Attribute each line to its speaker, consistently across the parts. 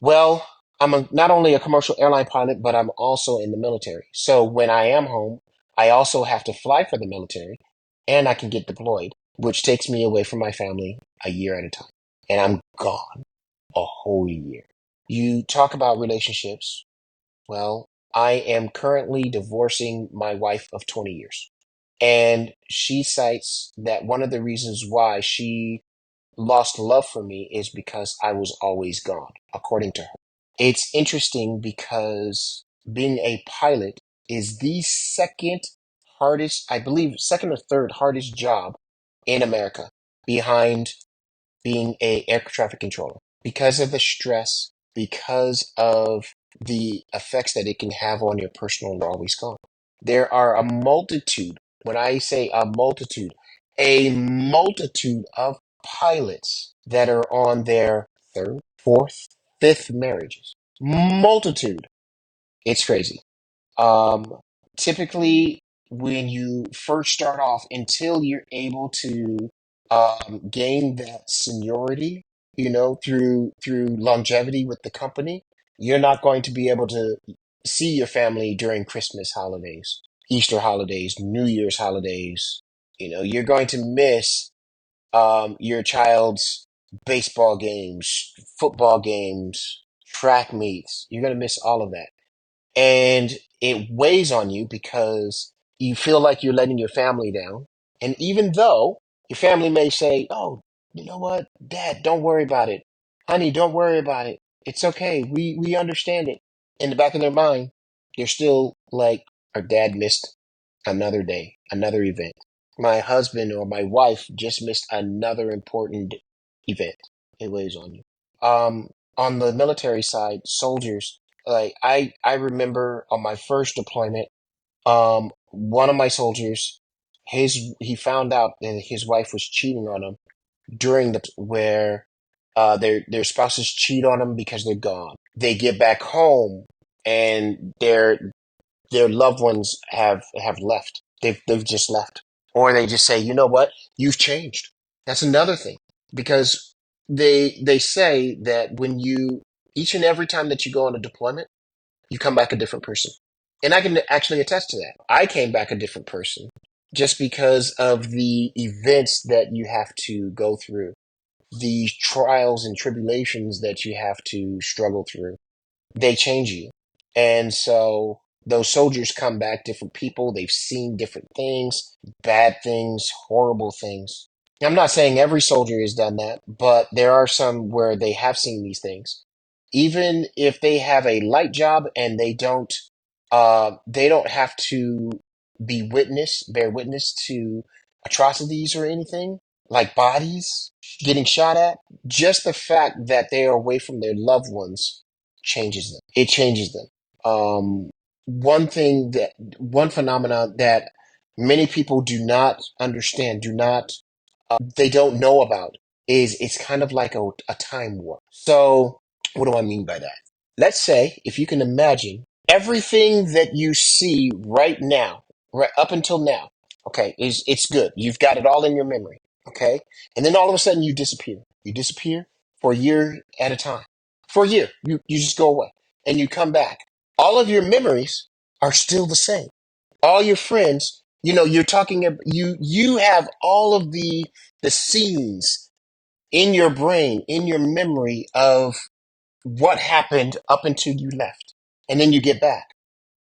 Speaker 1: Well, not only a commercial airline pilot, but I'm also in the military. So when I am home, I also have to fly for the military and I can get deployed, which takes me away from my family a year at a time. And I'm gone a whole year. You talk about relationships. Well, I am currently divorcing my wife of 20 years. And she cites that one of the reasons why she lost love for me is because I was always gone, according to her. It's interesting because being a pilot is the second hardest, I believe, second or third hardest job in America behind being a air traffic controller because of the stress, because of the effects that it can have on your personal and always gone. There are a multitude, when I say a multitude of pilots that are on their third, fourth, fifth marriages. Multitude. It's crazy. Um, Typically, when you first start off, until you're able to gain that seniority, through longevity with the company, you're not going to be able to see your family during Christmas holidays, Easter holidays, New Year's holidays. You're going to miss your child's baseball games, football games, track meets. You're going to miss all of that, and it weighs on you because you feel like you're letting your family down. And even though your family may say, "Oh, you know what, Dad, don't worry about it. Honey, don't worry about it. It's okay. We understand it." In the back of their mind, they're still like, "Our dad missed another day, another event. My husband or my wife just missed another important event." It weighs on you. On the military side, soldiers, like I remember on my first deployment, one of my soldiers, he found out that his wife was cheating on him during the where their spouses cheat on them because they're gone. They get back home and their loved ones have left. They've just left, or they just say, "You know what? You've changed." That's another thing because they say that when you each and every time that you go on a deployment, you come back a different person. And I can actually attest to that. I came back a different person just because of the events that you have to go through, the trials and tribulations that you have to struggle through. They change you. And so those soldiers come back different people. They've seen different things, bad things, horrible things. I'm not saying every soldier has done that, but there are some where they have seen these things. Even if they have a light job and they don't have to bear witness to atrocities or anything like bodies getting shot at. Just the fact that they are away from their loved ones changes them. It changes them. One phenomenon that many people do not understand, they don't know about is it's kind of like a time warp. So what do I mean by that? Let's say if you can imagine everything that you see right now, right up until now, okay, is it's good. You've got it all in your memory, okay? And then all of a sudden you disappear. You disappear for a year at a time. For a year, you just go away and you come back. All of your memories are still the same. All your friends, you're talking about you have all of the scenes in your brain, in your memory of what happened up until you left. And then you get back.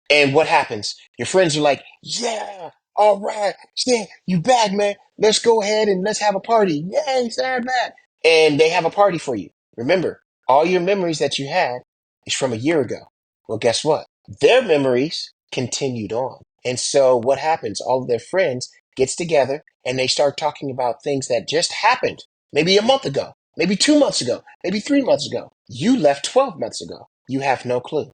Speaker 1: And what happens? Your friends are like, "Yeah, all right, Stan, you back, man. Let's go ahead and let's have a party. Yay, Stan back." And they have a party for you. Remember, all your memories that you had is from a year ago. Well, guess what? Their memories continued on. And so what happens? All of their friends gets together and they start talking about things that just happened. Maybe a month ago, maybe 2 months ago, maybe 3 months ago. You left 12 months ago. You have no clue,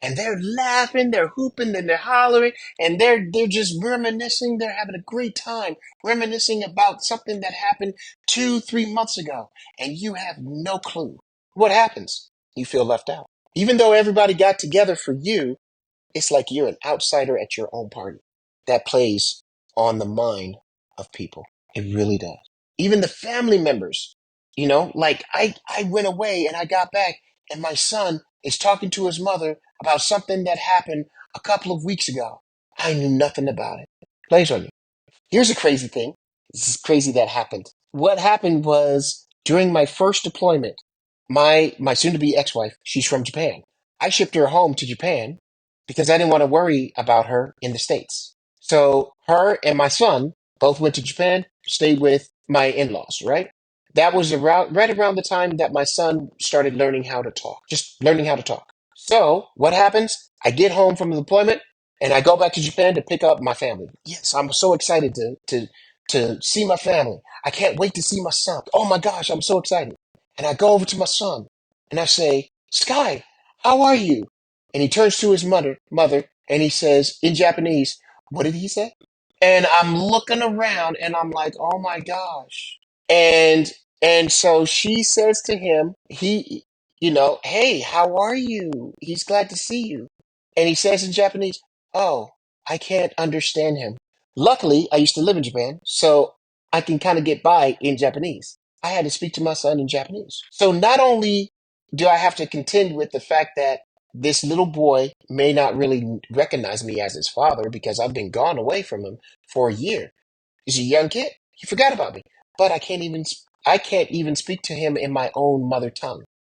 Speaker 1: and they're laughing, they're hooping, and they're hollering, and they're just reminiscing. They're having a great time reminiscing about something that happened 2, 3 months ago, and you have no clue. What happens? You feel left out. Even though everybody got together for you, it's like you're an outsider at your own party. That plays on the mind of people. It really does. Even the family members, like I went away and I got back and my son is talking to his mother about something that happened a couple of weeks ago. I knew nothing about it. Plays on you. Here's a crazy thing. This is crazy that happened. What happened was during my first deployment, my soon to be ex-wife, she's from Japan. I shipped her home to Japan because I didn't want to worry about her in the States. So her and my son both went to Japan, stayed with my in-laws, right? That was around right around the time that my son started learning how to talk, just learning how to talk. So what happens? I get home from the deployment and I go back to Japan to pick up my family. Yes, I'm so excited to see my family. I can't wait to see my son. Oh my gosh, I'm so excited. And I go over to my son and I say, Sky, how are you? And he turns to his mother, and he says in Japanese, what did he say? And I'm looking around and I'm like, oh my gosh. And and so she says to him, hey, how are you? He's glad to see you. And he says in Japanese, oh, I can't understand him. Luckily, I used to live in Japan, so I can kind of get by in Japanese. I had to speak to my son in Japanese. So not only do I have to contend with the fact that this little boy may not really recognize me as his father because I've been gone away from him for a year. He's a young kid. He forgot about me. But I can't even speak to him in my own mother tongue.